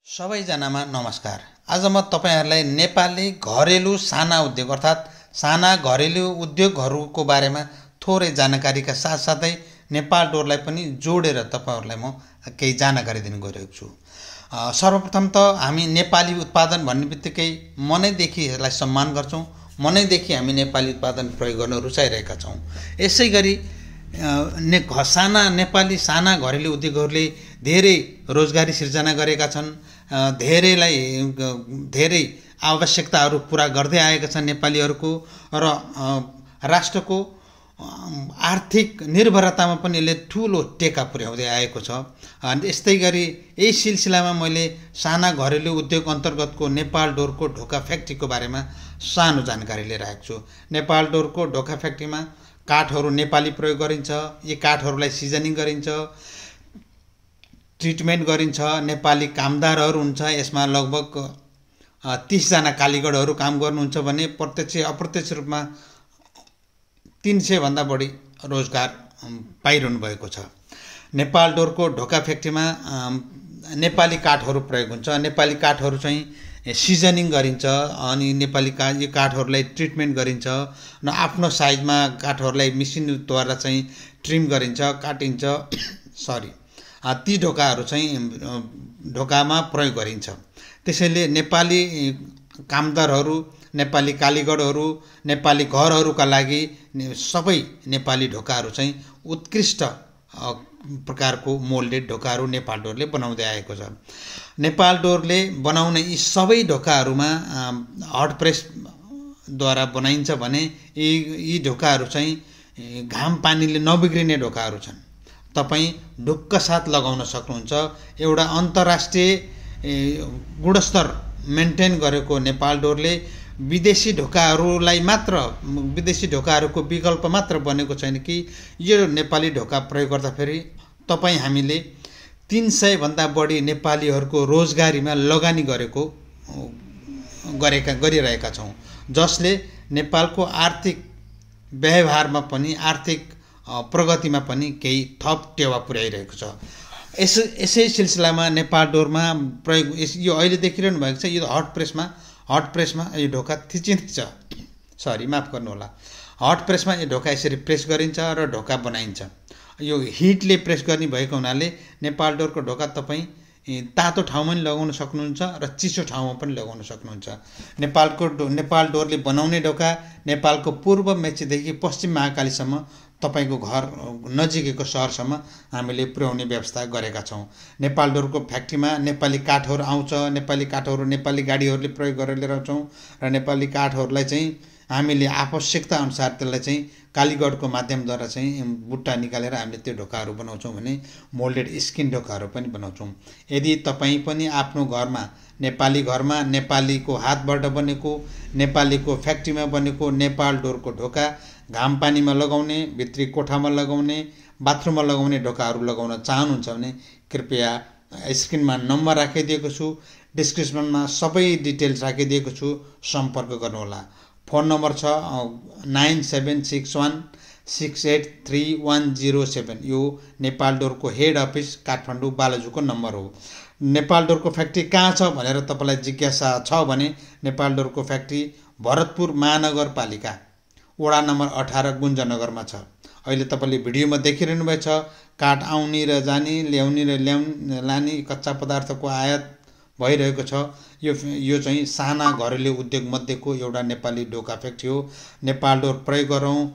सबैजनामा नमस्कार। आज म तपाईहरुलाई नेपाली घरेलु साना उद्योग अर्थात साना घरेलु उद्योगहरुको बारेमा थोरै जानकारीका साथसाथै नेपाल डोरलाई पनि जोडेर तपाईहरुलाई म केही जानकारी दिन गइरहेको छु। सर्वप्रथम त हामी नेपाली उत्पादन भन्नेबित्तिकै मनैदेखि यसलाई सम्मान गर्छौं, मनैदेखि हामी नेपाली उत्पादन प्रयोग गर्न रुचाइरहेका छौं। यसैगरी नेपाली साना घरेलु उद्योगहरुले धेरै रोजगारी सिर्जना गरेका छन्, धेरै आवश्यकताहरू पूरा गर्दै आएका छन् नेपालीहरूको र राष्ट्रको आर्थिक निर्भरतामा पनि यसले ठूलो टेका पुर्याउँदै आएको छ। यस्तै गरी यही सिलसिलामा मैले साना घरेलु उद्योग अन्तर्गतको नेपाल डोरको ढोका फ्याक्ट्रीको बारेमा सानो जानकारी लिएर आएको छु। नेपाल डोरको ढोका फ्याक्ट्रीमा काठहरू नेपाली प्रयोग गरिन्छ, यी काठहरूलाई सिजनिङ गरिन्छ, ट्रिटमेन्ट गरिन्छ, नेपाली कामदारहरू हुन्छ। यसमा लगभग 30 जना कालीगढहरू काम गर्नुहुन्छ भने प्रत्यक्ष अप्रत्यक्ष रूपमा 300 भन्दा बढी रोजगार पाइरहनु भएको छ। नेपाल डोरको ढोका फ्याक्ट्रीमा नेपाली काठहरू प्रयोग हुन्छ। नेपाली काठहरू चाहिँ सिजनिङ गरिन्छ अनि नेपाली यो काठहरूलाई ट्रिटमेन्ट गरिन्छ र आफ्नो साइजमा काठहरूलाई मेसिनद्वारा चाहिँ ट्रिम गरिन्छ, काटिन्छ। ती ढोकाहरू चाहिँ ढोकामा प्रयोग गरिन्छ। त्यसैले नेपाली कामदारहरू, नेपाली कालीगढहरू, नेपाली घरहरूका लागि सबै नेपाली ढोकाहरू चाहिँ उत्कृष्ट प्रकारको मोल्डेड ढोकाहरू नेपाल डोरले बनाउँदै आएको छ। नेपाल डोरले बनाउने यी सबै ढोकाहरूमा हट प्रेसद्वारा बनाइन्छ भने यी ढोकाहरू चाहिँ घाम पानीले नबिग्रिने ढोकाहरू छन्। तपाई ढुक्क साथ लगाउन सक्नुहुन्छ। एउटा अन्तर्राष्ट्रिय गुणस्तर मेन्टेन गरेको नेपाल डोरले विदेशी ढोकाहरूको विकल्प मात्र बनेको छैन कि यो नेपाली ढोका प्रयोग गर्दाखेरि हामीले 300 भन्दा बढी नेपालीहरूको रोजगारीमा लगानी गरिरहेका छौं, जसले नेपालको आर्थिक व्यवहारमा पनि आर्थिक प्रगतिमा पनि केही थप टेवा पुर्याइरहेको छ। यसै सिलसिलामा नेपाल डोरमा प्रयोग यो अहिले देखिरहनु भएको छ। यो हट प्रेसमा यो ढोका थिचिन्छ, माफ गर्नु होला। हट प्रेसमा यो ढोका यसरी प्रेस गरिन्छ र ढोका बनाइन्छ। यो हिटले प्रेस गर्ने भएको हुनाले नेपाल डोरको ढोका तपाई तातो ठाउँमा पनि लगाउन सक्नुहुन्छ र चिसो ठाउँमा पनि लगाउन सक्नुहुन्छ। नेपाल डोरले बनाउने ढोका नेपालको पूर्व मेचीदेखि पश्चिम महाकालीसम्म तपाईको घर नजिकैको शहरसम्म हामीले पुर्याउने व्यवस्था गरेका छौं। नेपाल डोरको फ्याक्ट्रीमा नेपाली काठहरू आउँछ। नेपाली काठहरू नेपाली गाडीहरूले प्रयोग गरेर लिएर आउँछौं र नेपाली काठहरूलाई चाहिँ हामीले आवश्यकता अनुसार त्यसलाई चाहिँ कालीगढको माध्यमद्वारा चाहिँ बुट्टा निकालेर हामीले त्यो ढोकाहरू बनाउँछौं भने मोल्डेड स्किन ढोकाहरू पनि बनाउँछौं। यदि तपाई पनि आफ्नो घरमा नेपालीको हातबाट बनेको, नेपालीको फ्याक्ट्रीमा बनेको नेपाल डोरको ढोका घाम पानीमा लगाउने, भित्री कोठामा लगाउने, बाथरुममा लगाउने ढोकाहरू लगाउन चाहनुहुन्छ भने कृपया स्क्रिनमा नम्बर राखिदिएको छु, डिस्क्रिप्सनमा सबै डिटेल्स राखिदिएको छु, सम्पर्क गर्नुहोला। फोन नम्बर छ 9761683107। यो नेपाल डोरको हेड अफिस काठमाडौँ बालाजुको नम्बर हो। नेपाल डोरको फ्याक्ट्री कहाँ छ भनेर तपाईलाई जिज्ञासा छ भने नेपाल डोरको फ्याक्ट्री भरतपुर महानगरपालिका वडा नम्बर 18 गुञ्जनगरमा छ। अहिले तपाईले भिडियोमा देखिरहनु भएको छ काठ आउने र जाने, ल्याउने र लाने कच्चा पदार्थको आयात भइरहेको छ। यो चाहिँ साना घरेलु उद्योग मध्येको एउटा नेपाली ढोका फ्याक्ट्री हो। नेपाल डोर प्रयोग गरौँ।